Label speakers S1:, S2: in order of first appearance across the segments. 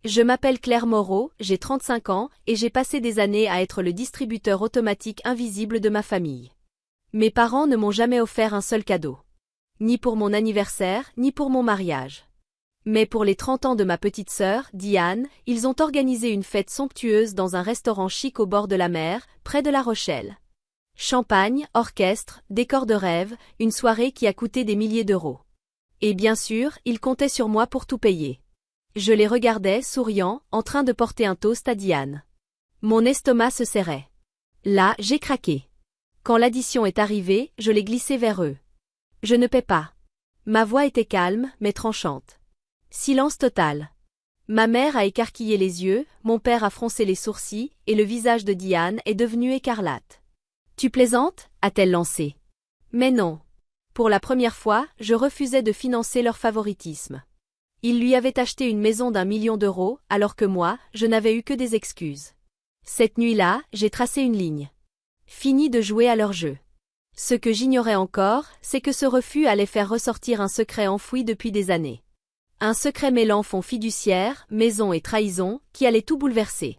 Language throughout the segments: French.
S1: Je m'appelle Claire Moreau, j'ai 35 ans, et j'ai passé des années à être le distributeur automatique invisible de ma famille. Mes parents ne m'ont jamais offert un seul cadeau. Ni pour mon anniversaire, ni pour mon mariage. Mais pour les 30 ans de ma petite sœur, Diane, ils ont organisé une fête somptueuse dans un restaurant chic au bord de la mer, près de La Rochelle. Champagne, orchestre, décor de rêve, une soirée qui a coûté des milliers d'euros. Et bien sûr, ils comptaient sur moi pour tout payer. Je les regardais, souriant, en train de porter un toast à Diane. Mon estomac se serrait. Là, j'ai craqué. Quand l'addition est arrivée, je l'ai glissée vers eux. Je ne paie pas. Ma voix était calme, mais tranchante. Silence total. Ma mère a écarquillé les yeux, mon père a froncé les sourcils, et le visage de Diane est devenu écarlate. « Tu plaisantes » a-t-elle lancé. Mais non. Pour la première fois, je refusais de financer leur favoritisme. Ils lui avaient acheté une maison d'1 million d'euros, alors que moi, je n'avais eu que des excuses. Cette nuit-là, j'ai tracé une ligne. Fini de jouer à leur jeu. Ce que j'ignorais encore, c'est que ce refus allait faire ressortir un secret enfoui depuis des années. Un secret mêlant fonds fiduciaire, maison et trahison, qui allait tout bouleverser.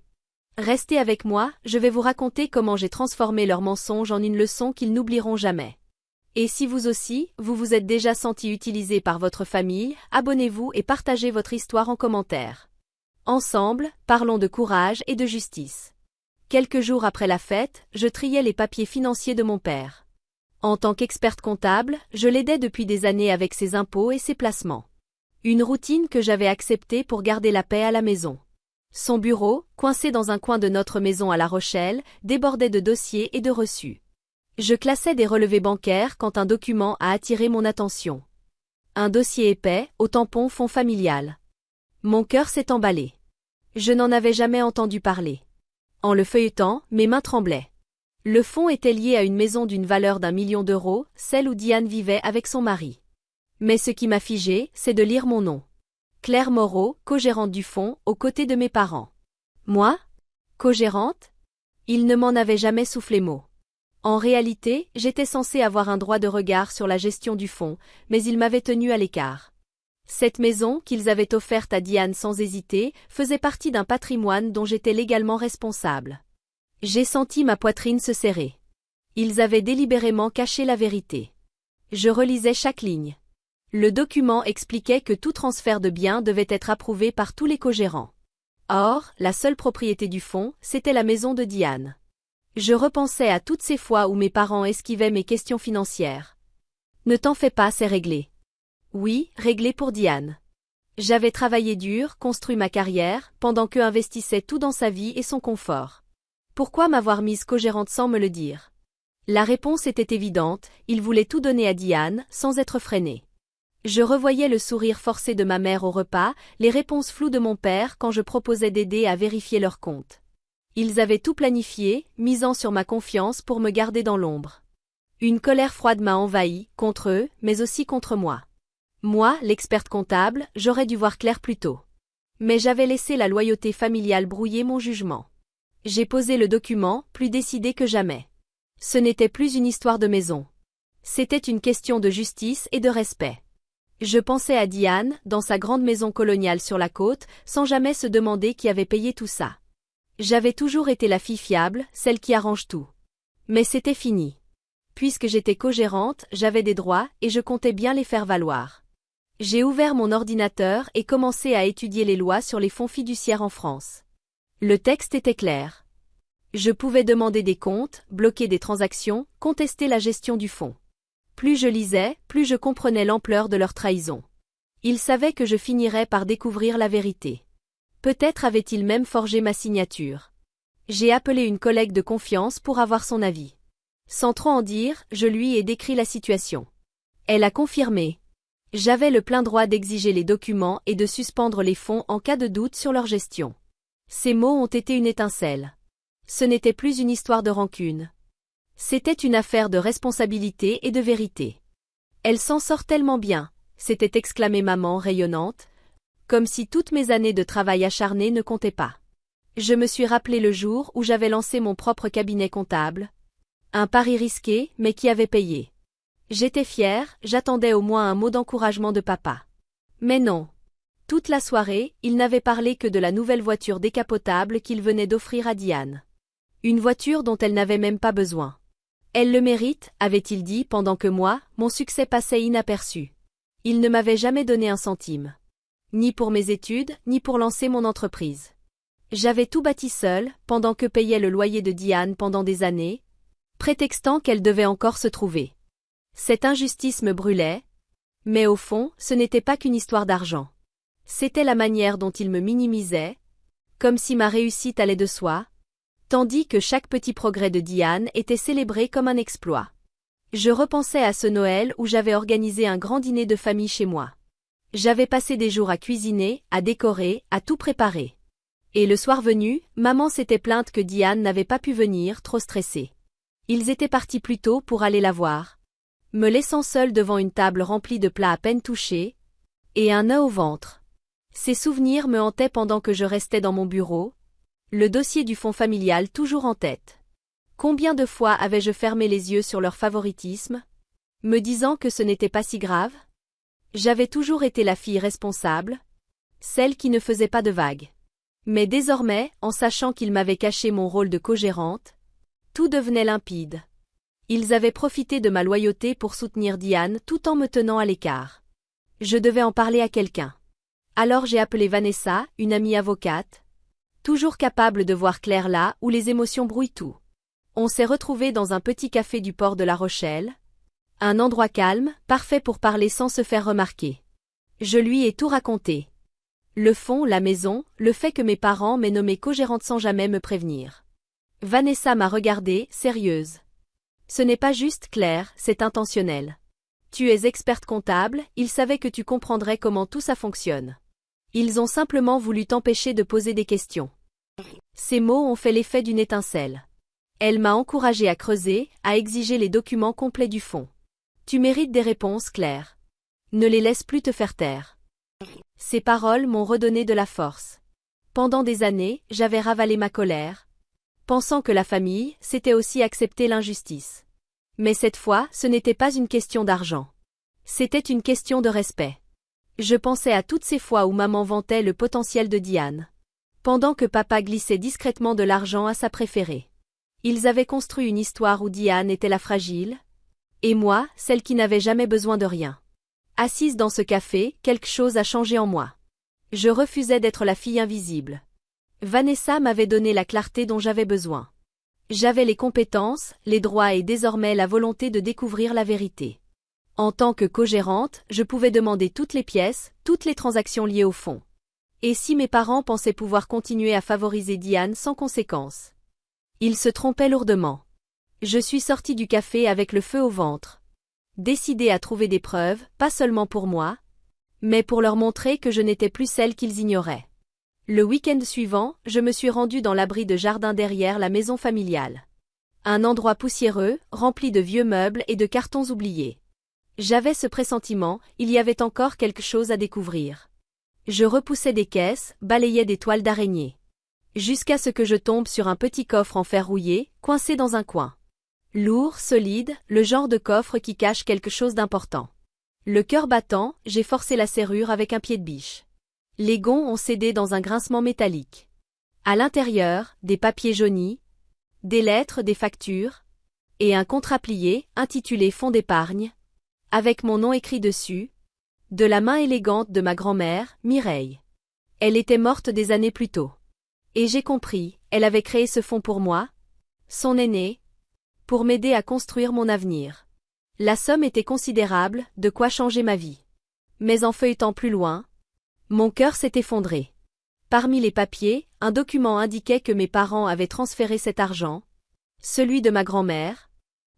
S1: Restez avec moi, je vais vous raconter comment j'ai transformé leurs mensonges en une leçon qu'ils n'oublieront jamais. Et si vous aussi, vous vous êtes déjà senti utilisé par votre famille, abonnez-vous et partagez votre histoire en commentaire. Ensemble, parlons de courage et de justice. Quelques jours après la fête, je triais les papiers financiers de mon père. En tant qu'experte comptable, je l'aidais depuis des années avec ses impôts et ses placements. Une routine que j'avais acceptée pour garder la paix à la maison. Son bureau, coincé dans un coin de notre maison à La Rochelle, débordait de dossiers et de reçus. Je classais des relevés bancaires quand un document a attiré mon attention. Un dossier épais, au tampon fonds familial. Mon cœur s'est emballé. Je n'en avais jamais entendu parler. En le feuilletant, mes mains tremblaient. Le fonds était lié à une maison d'une valeur d'1 million d'euros, celle où Diane vivait avec son mari. Mais ce qui m'a figé, c'est de lire mon nom. Claire Moreau, co-gérante du fonds, aux côtés de mes parents. Moi? Co-gérante? Il ne m'en avait jamais soufflé mot. En réalité, j'étais censée avoir un droit de regard sur la gestion du fonds, mais ils m'avaient tenue à l'écart. Cette maison, qu'ils avaient offerte à Diane sans hésiter, faisait partie d'un patrimoine dont j'étais légalement responsable. J'ai senti ma poitrine se serrer. Ils avaient délibérément caché la vérité. Je relisais chaque ligne. Le document expliquait que tout transfert de biens devait être approuvé par tous les co-gérants. Or, la seule propriété du fonds, c'était la maison de Diane. Je repensais à toutes ces fois où mes parents esquivaient mes questions financières. Ne t'en fais pas, c'est réglé. Oui, réglé pour Diane. J'avais travaillé dur, construit ma carrière, pendant qu'eux investissaient tout dans sa vie et son confort. Pourquoi m'avoir mise co-gérante sans me le dire? La réponse était évidente, ils voulaient tout donner à Diane, sans être freinés. Je revoyais le sourire forcé de ma mère au repas, les réponses floues de mon père quand je proposais d'aider à vérifier leurs comptes. Ils avaient tout planifié, misant sur ma confiance pour me garder dans l'ombre. Une colère froide m'a envahi, contre eux, mais aussi contre moi. Moi, l'experte comptable, j'aurais dû voir clair plus tôt. Mais j'avais laissé la loyauté familiale brouiller mon jugement. J'ai posé le document, plus décidé que jamais. Ce n'était plus une histoire de maison. C'était une question de justice et de respect. Je pensais à Diane, dans sa grande maison coloniale sur la côte, sans jamais se demander qui avait payé tout ça. J'avais toujours été la fille fiable, celle qui arrange tout. Mais c'était fini. Puisque j'étais co-gérante, j'avais des droits, et je comptais bien les faire valoir. J'ai ouvert mon ordinateur et commencé à étudier les lois sur les fonds fiduciaires en France. Le texte était clair. Je pouvais demander des comptes, bloquer des transactions, contester la gestion du fonds. Plus je lisais, plus je comprenais l'ampleur de leur trahison. Ils savaient que je finirais par découvrir la vérité. Peut-être avaient-ils même forgé ma signature. J'ai appelé une collègue de confiance pour avoir son avis. Sans trop en dire, je lui ai décrit la situation. Elle a confirmé. J'avais le plein droit d'exiger les documents et de suspendre les fonds en cas de doute sur leur gestion. Ces mots ont été une étincelle. Ce n'était plus une histoire de rancune. C'était une affaire de responsabilité et de vérité. Elle s'en sort tellement bien, s'était exclamée maman rayonnante, comme si toutes mes années de travail acharné ne comptaient pas. Je me suis rappelé le jour où j'avais lancé mon propre cabinet comptable. Un pari risqué, mais qui avait payé. J'étais fière, j'attendais au moins un mot d'encouragement de papa. Mais non. Toute la soirée, il n'avait parlé que de la nouvelle voiture décapotable qu'il venait d'offrir à Diane. Une voiture dont elle n'avait même pas besoin. Elle le mérite, avait-il dit pendant que moi, mon succès passait inaperçu. Il ne m'avait jamais donné un centime. Ni pour mes études, ni pour lancer mon entreprise. J'avais tout bâti seul, pendant que payait le loyer de Diane pendant des années, prétextant qu'elle devait encore se trouver. Cette injustice me brûlait, mais au fond, ce n'était pas qu'une histoire d'argent. C'était la manière dont il me minimisait, comme si ma réussite allait de soi, tandis que chaque petit progrès de Diane était célébré comme un exploit. Je repensais à ce Noël où j'avais organisé un grand dîner de famille chez moi. J'avais passé des jours à cuisiner, à décorer, à tout préparer. Et le soir venu, maman s'était plainte que Diane n'avait pas pu venir, trop stressée. Ils étaient partis plus tôt pour aller la voir, me laissant seule devant une table remplie de plats à peine touchés, et un nœud au ventre. Ces souvenirs me hantaient pendant que je restais dans mon bureau, le dossier du fonds familial toujours en tête. Combien de fois avais-je fermé les yeux sur leur favoritisme, me disant que ce n'était pas si grave? J'avais toujours été la fille responsable, celle qui ne faisait pas de vagues. Mais désormais, en sachant qu'ils m'avaient caché mon rôle de co-gérante, tout devenait limpide. Ils avaient profité de ma loyauté pour soutenir Diane tout en me tenant à l'écart. Je devais en parler à quelqu'un. Alors j'ai appelé Vanessa, une amie avocate, toujours capable de voir clair là où les émotions brouillent tout. On s'est retrouvés dans un petit café du port de La Rochelle, un endroit calme, parfait pour parler sans se faire remarquer. Je lui ai tout raconté. Le fond, la maison, le fait que mes parents m'aient nommée co-gérante sans jamais me prévenir. Vanessa m'a regardée, sérieuse. Ce n'est pas juste Claire, c'est intentionnel. Tu es experte comptable, ils savaient que tu comprendrais comment tout ça fonctionne. Ils ont simplement voulu t'empêcher de poser des questions. Ces mots ont fait l'effet d'une étincelle. Elle m'a encouragée à creuser, à exiger les documents complets du fond. Tu mérites des réponses, Claire. Ne les laisse plus te faire taire. Ces paroles m'ont redonné de la force. Pendant des années, j'avais ravalé ma colère, pensant que la famille, c'était aussi accepter l'injustice. Mais cette fois, ce n'était pas une question d'argent. C'était une question de respect. Je pensais à toutes ces fois où maman vantait le potentiel de Diane, pendant que papa glissait discrètement de l'argent à sa préférée. Ils avaient construit une histoire où Diane était la fragile, et moi, celle qui n'avait jamais besoin de rien. Assise dans ce café, quelque chose a changé en moi. Je refusais d'être la fille invisible. Vanessa m'avait donné la clarté dont j'avais besoin. J'avais les compétences, les droits et désormais la volonté de découvrir la vérité. En tant que co-gérante, je pouvais demander toutes les pièces, toutes les transactions liées au fonds. Et si mes parents pensaient pouvoir continuer à favoriser Diane sans conséquence? Ils se trompaient lourdement. Je suis sortie du café avec le feu au ventre. Décidée à trouver des preuves, pas seulement pour moi, mais pour leur montrer que je n'étais plus celle qu'ils ignoraient. Le week-end suivant, je me suis rendue dans l'abri de jardin derrière la maison familiale. Un endroit poussiéreux, rempli de vieux meubles et de cartons oubliés. J'avais ce pressentiment, il y avait encore quelque chose à découvrir. Je repoussais des caisses, balayais des toiles d'araignée. Jusqu'à ce que je tombe sur un petit coffre en fer rouillé, coincé dans un coin. Lourd, solide, le genre de coffre qui cache quelque chose d'important. Le cœur battant, j'ai forcé la serrure avec un pied de biche. Les gonds ont cédé dans un grincement métallique. À l'intérieur, des papiers jaunis, des lettres, des factures, et un contrat plié, intitulé Fonds d'épargne, avec mon nom écrit dessus, de la main élégante de ma grand-mère, Mireille. Elle était morte des années plus tôt. Et j'ai compris, elle avait créé ce fonds pour moi, son aîné, pour m'aider à construire mon avenir. La somme était considérable, de quoi changer ma vie. Mais en feuilletant plus loin, mon cœur s'est effondré. Parmi les papiers, un document indiquait que mes parents avaient transféré cet argent, celui de ma grand-mère,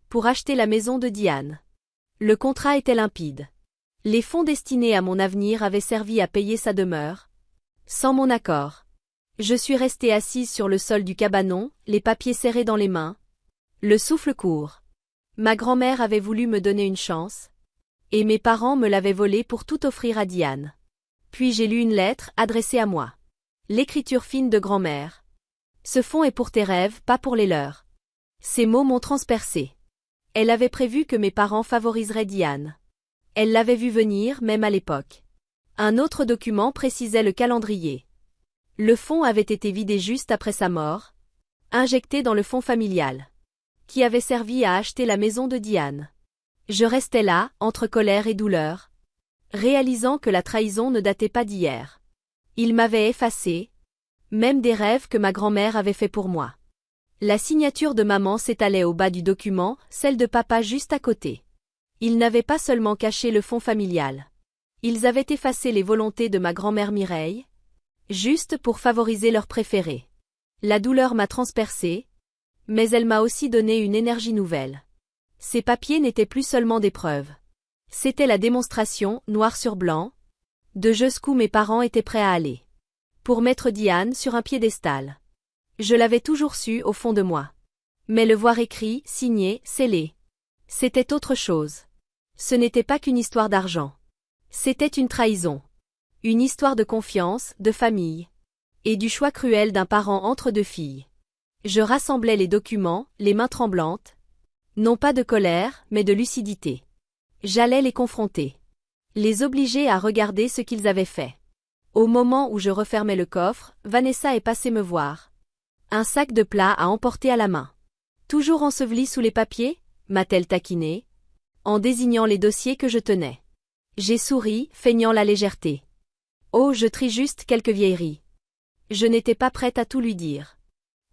S1: pour acheter la maison de Diane. Le contrat était limpide. Les fonds destinés à mon avenir avaient servi à payer sa demeure, sans mon accord. Je suis restée assise sur le sol du cabanon, les papiers serrés dans les mains, le souffle court. Ma grand-mère avait voulu me donner une chance, et mes parents me l'avaient volée pour tout offrir à Diane. Puis j'ai lu une lettre adressée à moi. L'écriture fine de grand-mère. Ce fonds est pour tes rêves, pas pour les leurs. Ces mots m'ont transpercée. Elle avait prévu que mes parents favoriseraient Diane. Elle l'avait vu venir, même à l'époque. Un autre document précisait le calendrier. Le fonds avait été vidé juste après sa mort, injecté dans le fonds familial, qui avait servi à acheter la maison de Diane. Je restais là, entre colère et douleur, réalisant que la trahison ne datait pas d'hier. Il m'avait effacé, même des rêves que ma grand-mère avait faits pour moi. La signature de maman s'étalait au bas du document, celle de papa juste à côté. Ils n'avaient pas seulement caché le fonds familial. Ils avaient effacé les volontés de ma grand-mère Mireille, juste pour favoriser leur préféré. La douleur m'a transpercée, mais elle m'a aussi donné une énergie nouvelle. Ces papiers n'étaient plus seulement des preuves. C'était la démonstration, noir sur blanc, de jusqu'où mes parents étaient prêts à aller. Pour mettre Diane sur un piédestal. Je l'avais toujours su au fond de moi. Mais le voir écrit, signé, scellé. C'était autre chose. Ce n'était pas qu'une histoire d'argent. C'était une trahison. Une histoire de confiance, de famille. Et du choix cruel d'un parent entre deux filles. Je rassemblais les documents, les mains tremblantes. Non pas de colère, mais de lucidité. J'allais les confronter. Les obliger à regarder ce qu'ils avaient fait. Au moment où je refermais le coffre, Vanessa est passée me voir. Un sac de plats à emporter à la main. Toujours enseveli sous les papiers, m'a-t-elle taquiné, en désignant les dossiers que je tenais. J'ai souri, feignant la légèreté. Oh, je trie juste quelques vieilleries. Je n'étais pas prête à tout lui dire.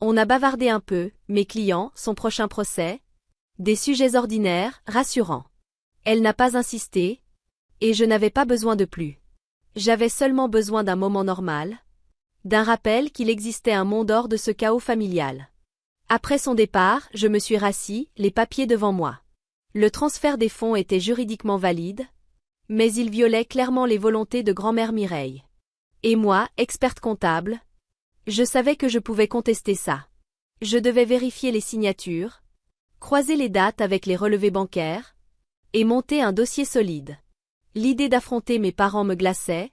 S1: On a bavardé un peu, mes clients, son prochain procès. Des sujets ordinaires, rassurants. Elle n'a pas insisté, et je n'avais pas besoin de plus. J'avais seulement besoin d'un moment normal, d'un rappel qu'il existait un monde hors de ce chaos familial. Après son départ, je me suis rassis, les papiers devant moi. Le transfert des fonds était juridiquement valide, mais il violait clairement les volontés de grand-mère Mireille. Et moi, experte comptable, je savais que je pouvais contester ça. Je devais vérifier les signatures, croiser les dates avec les relevés bancaires, et monter un dossier solide. L'idée d'affronter mes parents me glaçait,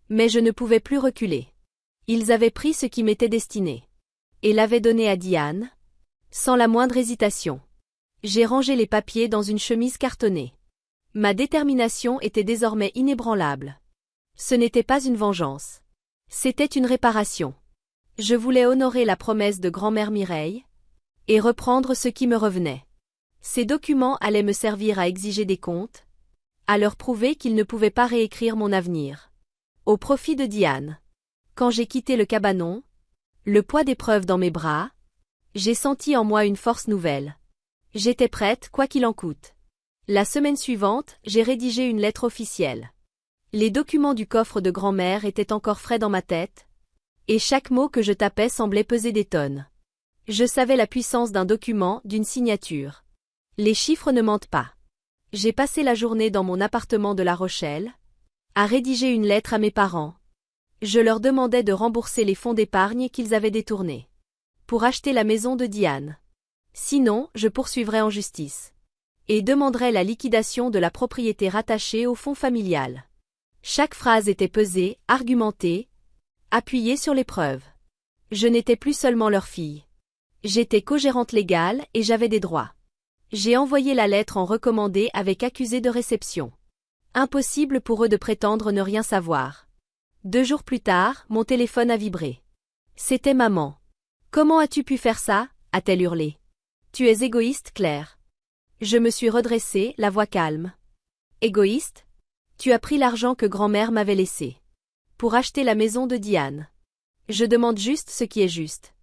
S1: mais je ne pouvais plus reculer. Ils avaient pris ce qui m'était destiné, et l'avaient donné à Diane, sans la moindre hésitation. J'ai rangé les papiers dans une chemise cartonnée. Ma détermination était désormais inébranlable. Ce n'était pas une vengeance. C'était une réparation. Je voulais honorer la promesse de grand-mère Mireille, et reprendre ce qui me revenait. Ces documents allaient me servir à exiger des comptes, à leur prouver qu'ils ne pouvaient pas réécrire mon avenir. Au profit de Diane. Quand j'ai quitté le cabanon, le poids des preuves dans mes bras, j'ai senti en moi une force nouvelle. J'étais prête, quoi qu'il en coûte. La semaine suivante, j'ai rédigé une lettre officielle. Les documents du coffre de grand-mère étaient encore frais dans ma tête, et chaque mot que je tapais semblait peser des tonnes. Je savais la puissance d'un document, d'une signature. Les chiffres ne mentent pas. J'ai passé la journée dans mon appartement de La Rochelle, à rédiger une lettre à mes parents. Je leur demandais de rembourser les fonds d'épargne qu'ils avaient détournés pour acheter la maison de Diane. Sinon, je poursuivrais en justice et demanderais la liquidation de la propriété rattachée au fonds familial. Chaque phrase était pesée, argumentée, appuyée sur les preuves. Je n'étais plus seulement leur fille. J'étais co-gérante légale et j'avais des droits. J'ai envoyé la lettre en recommandé avec accusé de réception. Impossible pour eux de prétendre ne rien savoir. 2 jours plus tard, mon téléphone a vibré. C'était maman. « Comment as-tu pu faire ça ?» a-t-elle hurlé. « Tu es égoïste, Claire. » Je me suis redressée, la voix calme. « Égoïste ? Tu as pris l'argent que grand-mère m'avait laissé. Pour acheter la maison de Diane. Je demande juste ce qui est juste. »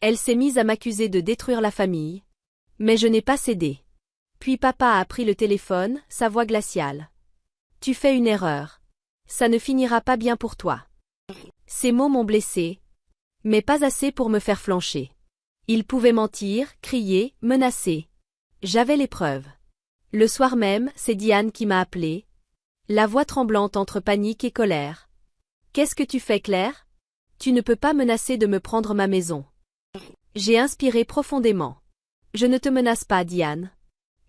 S1: Elle s'est mise à m'accuser de détruire la famille. Mais je n'ai pas cédé. Puis papa a pris le téléphone, sa voix glaciale. « Tu fais une erreur. Ça ne finira pas bien pour toi. » Ces mots m'ont blessée, mais pas assez pour me faire flancher. Ils pouvaient mentir, crier, menacer. J'avais les preuves. Le soir même, c'est Diane qui m'a appelée, la voix tremblante entre panique et colère. « Qu'est-ce que tu fais, Claire ? Tu ne peux pas menacer de me prendre ma maison. » J'ai inspiré profondément. « Je ne te menace pas, Diane.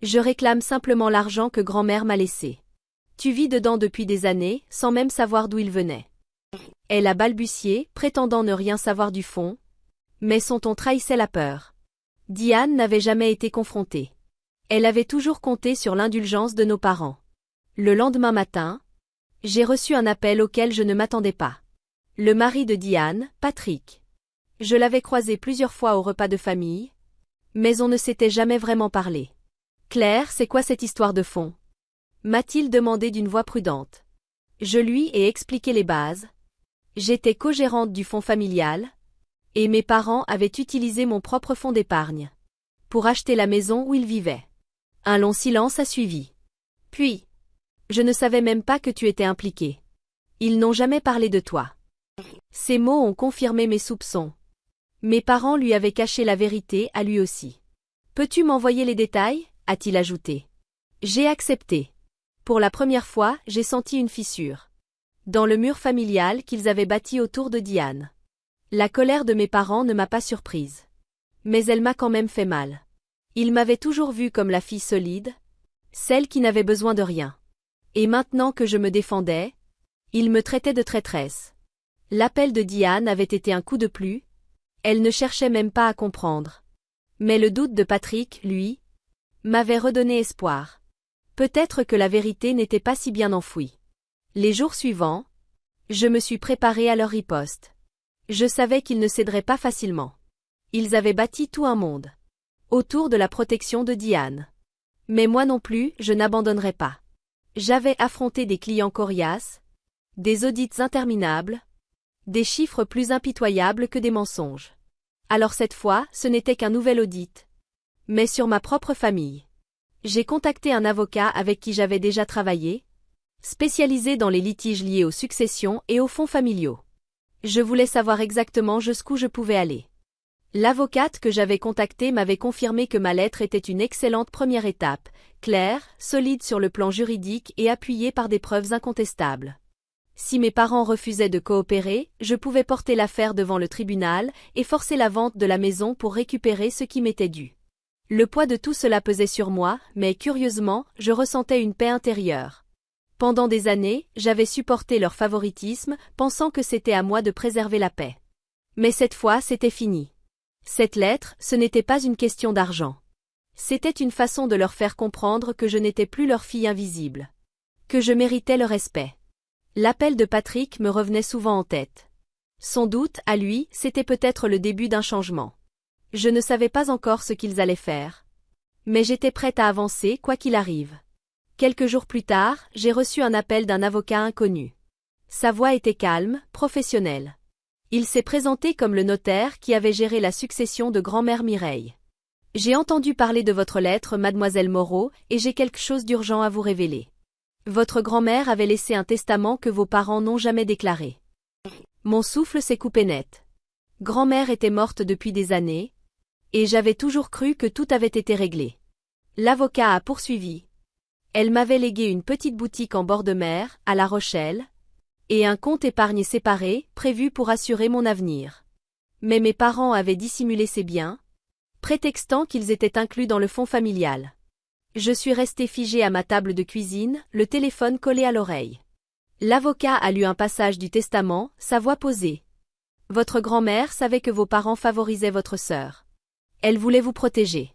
S1: Je réclame simplement l'argent que grand-mère m'a laissé. Tu vis dedans depuis des années, sans même savoir d'où il venait. » Elle a balbutié, prétendant ne rien savoir du fond, mais son ton trahissait la peur. Diane n'avait jamais été confrontée. Elle avait toujours compté sur l'indulgence de nos parents. Le lendemain matin, J'ai reçu un appel auquel je ne m'attendais pas. Le mari de Diane, Patrick. Je l'avais croisé plusieurs fois au repas de famille, mais on ne s'était jamais vraiment parlé. Claire, c'est quoi cette histoire de fond? M'a-t-il demandé d'une voix prudente. Je lui ai expliqué les bases. J'étais co-gérante du fonds familial, et mes parents avaient utilisé mon propre fonds d'épargne pour acheter la maison où ils vivaient. Un long silence a suivi. Puis, je ne savais même pas que tu étais impliqué. Ils n'ont jamais parlé de toi. Ces mots ont confirmé mes soupçons. Mes parents lui avaient caché la vérité à lui aussi. Peux-tu m'envoyer les détails? A-t-il ajouté. J'ai accepté. Pour la première fois, j'ai senti une fissure dans le mur familial qu'ils avaient bâti autour de Diane. La colère de mes parents ne m'a pas surprise. Mais elle m'a quand même fait mal. Ils m'avaient toujours vue comme la fille solide, celle qui n'avait besoin de rien. Et maintenant que je me défendais, ils me traitaient de traîtresse. L'appel de Diane avait été un coup de pluie. Elle ne cherchait même pas à comprendre. Mais le doute de Patrick, lui, m'avait redonné espoir. Peut-être que la vérité n'était pas si bien enfouie. Les jours suivants, je me suis préparée à leur riposte. Je savais qu'ils ne céderaient pas facilement. Ils avaient bâti tout un monde autour de la protection de Diane. Mais moi non plus, je n'abandonnerais pas. J'avais affronté des clients coriaces, des audits interminables, des chiffres plus impitoyables que des mensonges. Alors cette fois, ce n'était qu'un nouvel audit, mais sur ma propre famille. J'ai contacté un avocat avec qui j'avais déjà travaillé, spécialisé dans les litiges liés aux successions et aux fonds familiaux. Je voulais savoir exactement jusqu'où je pouvais aller. L'avocate que j'avais contactée m'avait confirmé que ma lettre était une excellente première étape, claire, solide sur le plan juridique et appuyée par des preuves incontestables. Si mes parents refusaient de coopérer, je pouvais porter l'affaire devant le tribunal et forcer la vente de la maison pour récupérer ce qui m'était dû. Le poids de tout cela pesait sur moi, mais curieusement, je ressentais une paix intérieure. Pendant des années, j'avais supporté leur favoritisme, pensant que c'était à moi de préserver la paix. Mais cette fois, c'était fini. Cette lettre, ce n'était pas une question d'argent. C'était une façon de leur faire comprendre que je n'étais plus leur fille invisible. Que je méritais le respect. L'appel de Patrick me revenait souvent en tête. Son doute, à lui, c'était peut-être le début d'un changement. Je ne savais pas encore ce qu'ils allaient faire. Mais j'étais prête à avancer, quoi qu'il arrive. Quelques jours plus tard, j'ai reçu un appel d'un avocat inconnu. Sa voix était calme, professionnelle. Il s'est présenté comme le notaire qui avait géré la succession de grand-mère Mireille. J'ai entendu parler de votre lettre, mademoiselle Moreau, et j'ai quelque chose d'urgent à vous révéler. Votre grand-mère avait laissé un testament que vos parents n'ont jamais déclaré. Mon souffle s'est coupé net. Grand-mère était morte depuis des années, et j'avais toujours cru que tout avait été réglé. L'avocat a poursuivi. Elle m'avait légué une petite boutique en bord de mer, à La Rochelle, et un compte épargne séparé, prévu pour assurer mon avenir. Mais mes parents avaient dissimulé ces biens, prétextant qu'ils étaient inclus dans le fonds familial. Je suis restée figée à ma table de cuisine, le téléphone collé à l'oreille. L'avocat a lu un passage du testament, sa voix posée. Votre grand-mère savait que vos parents favorisaient votre sœur. Elle voulait vous protéger.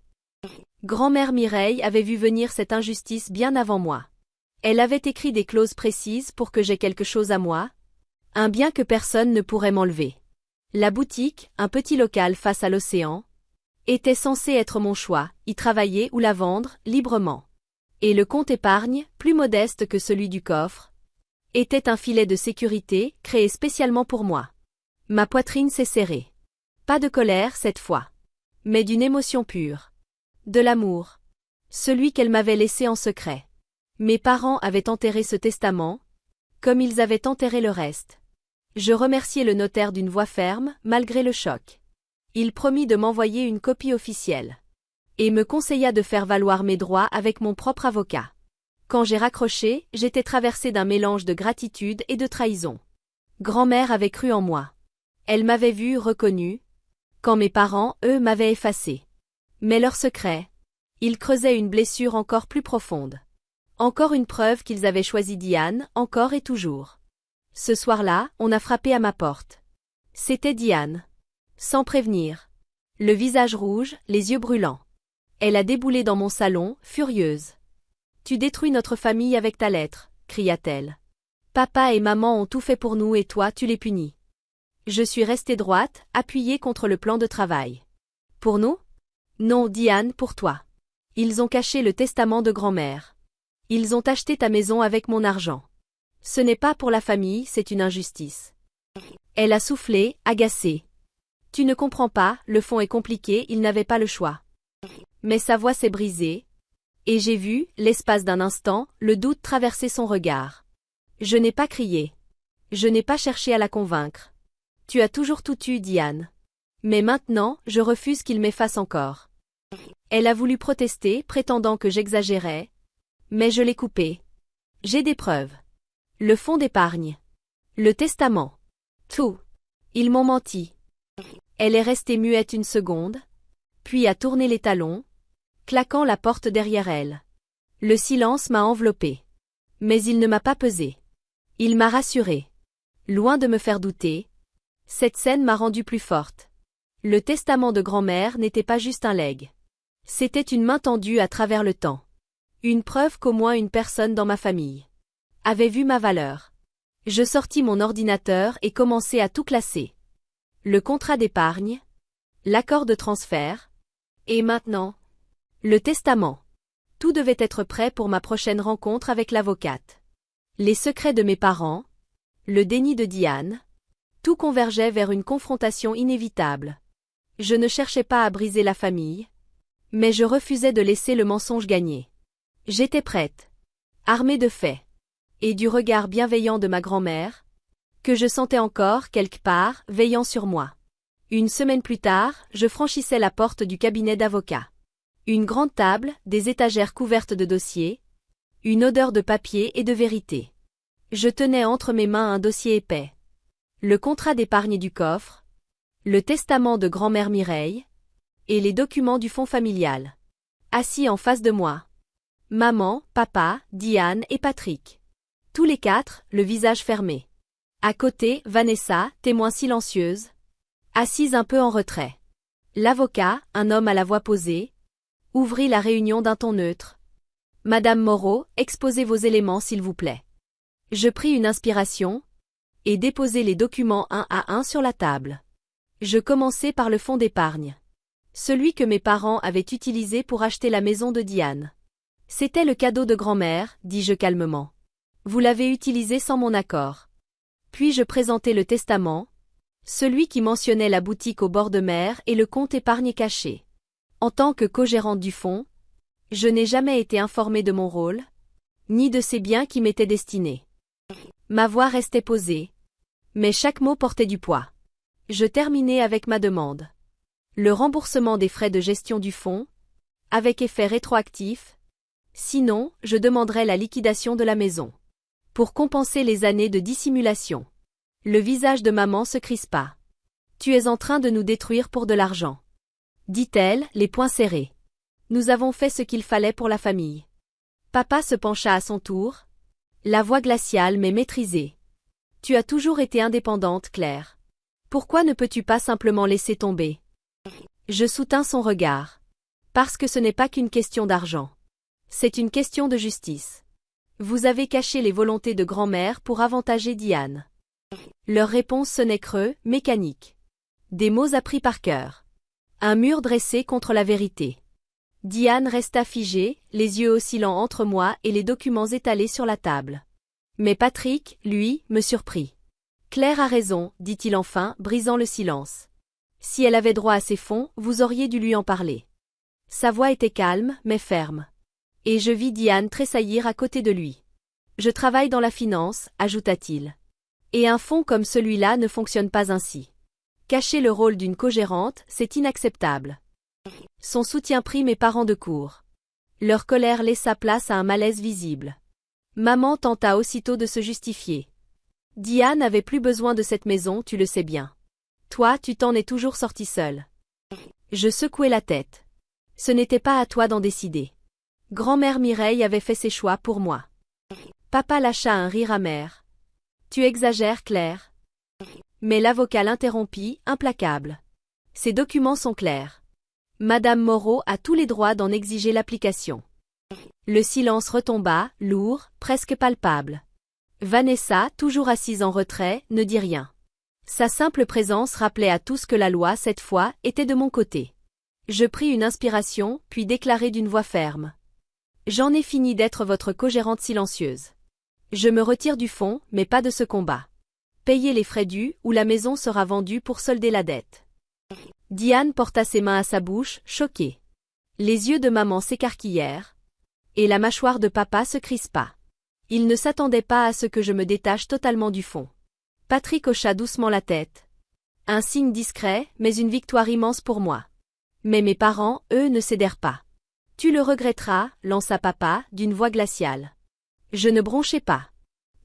S1: Grand-mère Mireille avait vu venir cette injustice bien avant moi. Elle avait écrit des clauses précises pour que j'aie quelque chose à moi, un bien que personne ne pourrait m'enlever. La boutique, un petit local face à l'océan, était censée être mon choix, y travailler ou la vendre, librement. Et le compte épargne, plus modeste que celui du coffre, était un filet de sécurité, créé spécialement pour moi. Ma poitrine s'est serrée. Pas de colère cette fois, mais d'une émotion pure. De l'amour. Celui qu'elle m'avait laissé en secret. Mes parents avaient enterré ce testament, comme ils avaient enterré le reste. Je remerciai le notaire d'une voix ferme, malgré le choc. Il promit de m'envoyer une copie officielle. Et me conseilla de faire valoir mes droits avec mon propre avocat. Quand j'ai raccroché, j'étais traversée d'un mélange de gratitude et de trahison. Grand-mère avait cru en moi. Elle m'avait vue, reconnue, quand mes parents, eux, m'avaient effacée. Mais leur secret, ils creusaient une blessure encore plus profonde. Encore une preuve qu'ils avaient choisi Diane, encore et toujours. Ce soir-là, on a frappé à ma porte. C'était Diane. Sans prévenir. Le visage rouge, les yeux brûlants. Elle a déboulé dans mon salon, furieuse. « Tu détruis notre famille avec ta lettre » cria-t-elle. Papa et maman ont tout fait pour nous et toi tu les punis. Je suis restée droite, appuyée contre le plan de travail. Pour nous? Non, Diane, pour toi. Ils ont caché le testament de grand-mère. Ils ont acheté ta maison avec mon argent. Ce n'est pas pour la famille, c'est une injustice. Elle a soufflé, agacée. Tu ne comprends pas, le fond est compliqué, il n'avait pas le choix. Mais sa voix s'est brisée. Et j'ai vu, l'espace d'un instant, le doute traverser son regard. Je n'ai pas crié. Je n'ai pas cherché à la convaincre. Tu as toujours tout eu, Diane. Mais maintenant, je refuse qu'il m'efface encore. Elle a voulu protester, prétendant que j'exagérais. Mais je l'ai coupé. J'ai des preuves. Le fonds d'épargne. Le testament. Tout. Ils m'ont menti. Elle est restée muette une seconde, puis a tourné les talons, claquant la porte derrière elle. Le silence m'a enveloppée. Mais il ne m'a pas pesé. Il m'a rassurée. Loin de me faire douter, cette scène m'a rendue plus forte. Le testament de grand-mère n'était pas juste un legs. C'était une main tendue à travers le temps. Une preuve qu'au moins une personne dans ma famille avait vu ma valeur. Je sortis mon ordinateur et commençai à tout classer. Le contrat d'épargne, l'accord de transfert, et maintenant, le testament. Tout devait être prêt pour ma prochaine rencontre avec l'avocate. Les secrets de mes parents, le déni de Diane, tout convergeait vers une confrontation inévitable. Je ne cherchais pas à briser la famille, mais je refusais de laisser le mensonge gagner. J'étais prête, armée de faits, et du regard bienveillant de ma grand-mère, que je sentais encore quelque part, veillant sur moi. Une semaine plus tard, je franchissais la porte du cabinet d'avocat. Une grande table, des étagères couvertes de dossiers, une odeur de papier et de vérité. Je tenais entre mes mains un dossier épais. Le contrat d'épargne du coffre, le testament de grand-mère Mireille, et les documents du fonds familial. Assis en face de moi. Maman, papa, Diane et Patrick. Tous les quatre, le visage fermé. À côté, Vanessa, témoin silencieuse, assise un peu en retrait. L'avocat, un homme à la voix posée, ouvrit la réunion d'un ton neutre. Madame Moreau, exposez vos éléments s'il vous plaît. Je pris une inspiration, et déposai les documents un à un sur la table. Je commençai par le fonds d'épargne. Celui que mes parents avaient utilisé pour acheter la maison de Diane. C'était le cadeau de grand-mère, dis-je calmement. Vous l'avez utilisé sans mon accord. Puis je présentai le testament, celui qui mentionnait la boutique au bord de mer et le compte épargne caché. En tant que co-gérante du fonds, je n'ai jamais été informée de mon rôle, ni de ces biens qui m'étaient destinés. Ma voix restait posée, mais chaque mot portait du poids. Je terminai avec ma demande. Le remboursement des frais de gestion du fonds, avec effet rétroactif. Sinon, je demanderais la liquidation de la maison. Pour compenser les années de dissimulation. Le visage de maman se crispa. Tu es en train de nous détruire pour de l'argent. Dit-elle, les poings serrés. Nous avons fait ce qu'il fallait pour la famille. Papa se pencha à son tour. La voix glaciale mais maîtrisée. Tu as toujours été indépendante, Claire. Pourquoi ne peux-tu pas simplement laisser tomber? Je soutins son regard. Parce que ce n'est pas qu'une question d'argent. C'est une question de justice. Vous avez caché les volontés de grand-mère pour avantager Diane. Leur réponse sonnait creux, mécanique. Des mots appris par cœur. Un mur dressé contre la vérité. Diane resta figée, les yeux oscillant entre moi et les documents étalés sur la table. Mais Patrick, lui, me surprit. Claire a raison, dit-il enfin, brisant le silence. Si elle avait droit à ses fonds, vous auriez dû lui en parler. Sa voix était calme, mais ferme. Et je vis Diane tressaillir à côté de lui. Je travaille dans la finance, ajouta-t-il. Et un fonds comme celui-là ne fonctionne pas ainsi. Cacher le rôle d'une co-gérante, c'est inacceptable. Son soutien prit mes parents de court. Leur colère laissa place à un malaise visible. Maman tenta aussitôt de se justifier. Diane n'avait plus besoin de cette maison, tu le sais bien. Toi, tu t'en es toujours sortie seule. Je secouai la tête. Ce n'était pas à toi d'en décider. Grand-mère Mireille avait fait ses choix pour moi. Papa lâcha un rire amer. Tu exagères, Claire. Mais l'avocat l'interrompit, implacable. Ces documents sont clairs. Madame Moreau a tous les droits d'en exiger l'application. Le silence retomba, lourd, presque palpable. Vanessa, toujours assise en retrait, ne dit rien. Sa simple présence rappelait à tous que la loi, cette fois, était de mon côté. Je pris une inspiration, puis déclarai d'une voix ferme. J'en ai fini d'être votre co-gérante silencieuse. Je me retire du fond, mais pas de ce combat. Payez les frais dus, ou la maison sera vendue pour solder la dette. Diane porta ses mains à sa bouche, choquée. Les yeux de maman s'écarquillèrent, et la mâchoire de papa se crispa. Il ne s'attendait pas à ce que je me détache totalement du fond. Patrick hocha doucement la tête. Un signe discret, mais une victoire immense pour moi. Mais mes parents, eux, ne cédèrent pas. Tu le regretteras, lança papa, d'une voix glaciale. Je ne bronchai pas.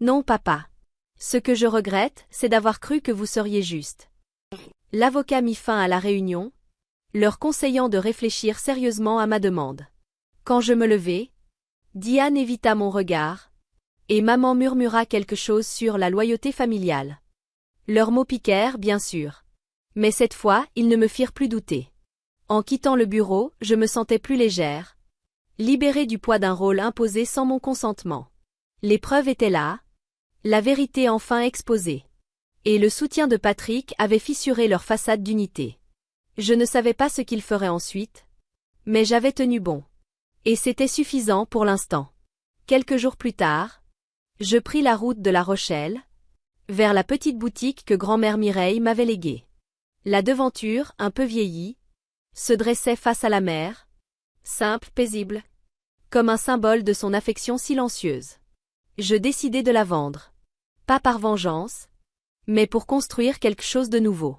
S1: Non, papa. Ce que je regrette, c'est d'avoir cru que vous seriez juste. L'avocat mit fin à la réunion, leur conseillant de réfléchir sérieusement à ma demande. Quand je me levai, Diane évita mon regard, et maman murmura quelque chose sur la loyauté familiale. Leurs mots piquèrent, bien sûr. Mais cette fois, ils ne me firent plus douter. En quittant le bureau, je me sentais plus légère, libérée du poids d'un rôle imposé sans mon consentement. Les preuves étaient là, la vérité enfin exposée. Et le soutien de Patrick avait fissuré leur façade d'unité. Je ne savais pas ce qu'il ferait ensuite, mais j'avais tenu bon. Et c'était suffisant pour l'instant. Quelques jours plus tard, je pris la route de La Rochelle, vers la petite boutique que grand-mère Mireille m'avait léguée. La devanture, un peu vieillie, se dressait face à la mer, simple, paisible, comme un symbole de son affection silencieuse. Je décidai de la vendre. Pas par vengeance, mais pour construire quelque chose de nouveau.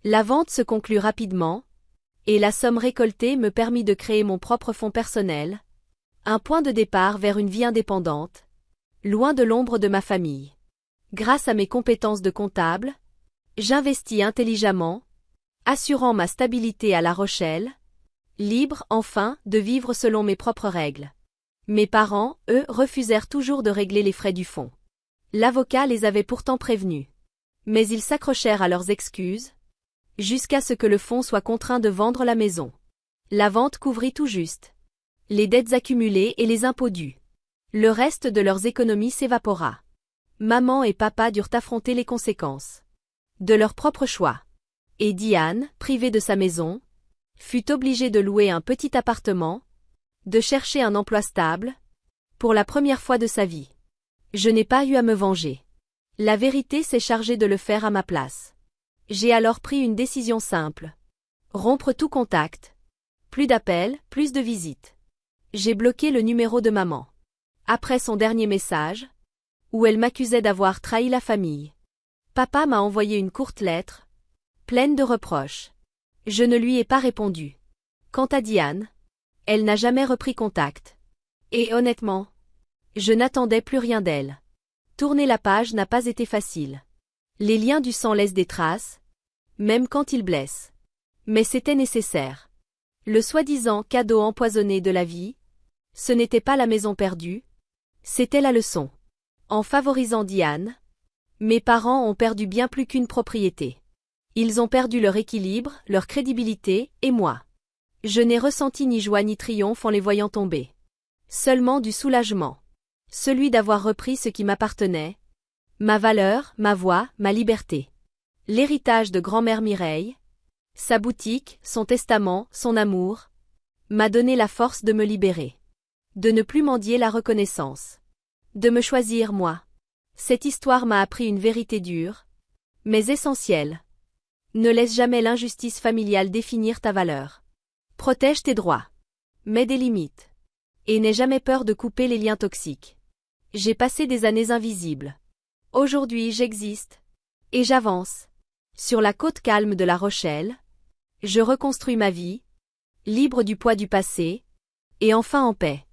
S1: La vente se conclut rapidement, et la somme récoltée me permit de créer mon propre fonds personnel, un point de départ vers une vie indépendante, loin de l'ombre de ma famille. Grâce à mes compétences de comptable, j'investis intelligemment, assurant ma stabilité à La Rochelle, libre, enfin, de vivre selon mes propres règles. Mes parents, eux, refusèrent toujours de régler les frais du fonds. L'avocat les avait pourtant prévenus. Mais ils s'accrochèrent à leurs excuses, jusqu'à ce que le fonds soit contraint de vendre la maison. La vente couvrit tout juste les dettes accumulées et les impôts dus. Le reste de leurs économies s'évapora. Maman et papa durent affronter les conséquences de leur propre choix. Et Diane, privée de sa maison, fut obligée de louer un petit appartement, de chercher un emploi stable, pour la première fois de sa vie. Je n'ai pas eu à me venger. La vérité s'est chargée de le faire à ma place. J'ai alors pris une décision simple. Rompre tout contact. Plus d'appels, plus de visites. J'ai bloqué le numéro de maman. Après son dernier message, où elle m'accusait d'avoir trahi la famille. Papa m'a envoyé une courte lettre, pleine de reproches. Je ne lui ai pas répondu. Quant à Diane, elle n'a jamais repris contact. Et honnêtement, je n'attendais plus rien d'elle. Tourner la page n'a pas été facile. Les liens du sang laissent des traces, même quand ils blessent. Mais c'était nécessaire. Le soi-disant cadeau empoisonné de la vie, ce n'était pas la maison perdue, c'était la leçon. En favorisant Diane, mes parents ont perdu bien plus qu'une propriété. Ils ont perdu leur équilibre, leur crédibilité, et moi. Je n'ai ressenti ni joie ni triomphe en les voyant tomber. Seulement du soulagement. Celui d'avoir repris ce qui m'appartenait. Ma valeur, ma voix, ma liberté. L'héritage de grand-mère Mireille, sa boutique, son testament, son amour, m'a donné la force de me libérer. De ne plus mendier la reconnaissance. De me choisir moi. Cette histoire m'a appris une vérité dure, mais essentielle. Ne laisse jamais l'injustice familiale définir ta valeur. Protège tes droits. Mets des limites. Et n'aie jamais peur de couper les liens toxiques. J'ai passé des années invisibles. Aujourd'hui j'existe. Et j'avance. Sur la côte calme de La Rochelle, je reconstruis ma vie, libre du poids du passé, et enfin en paix.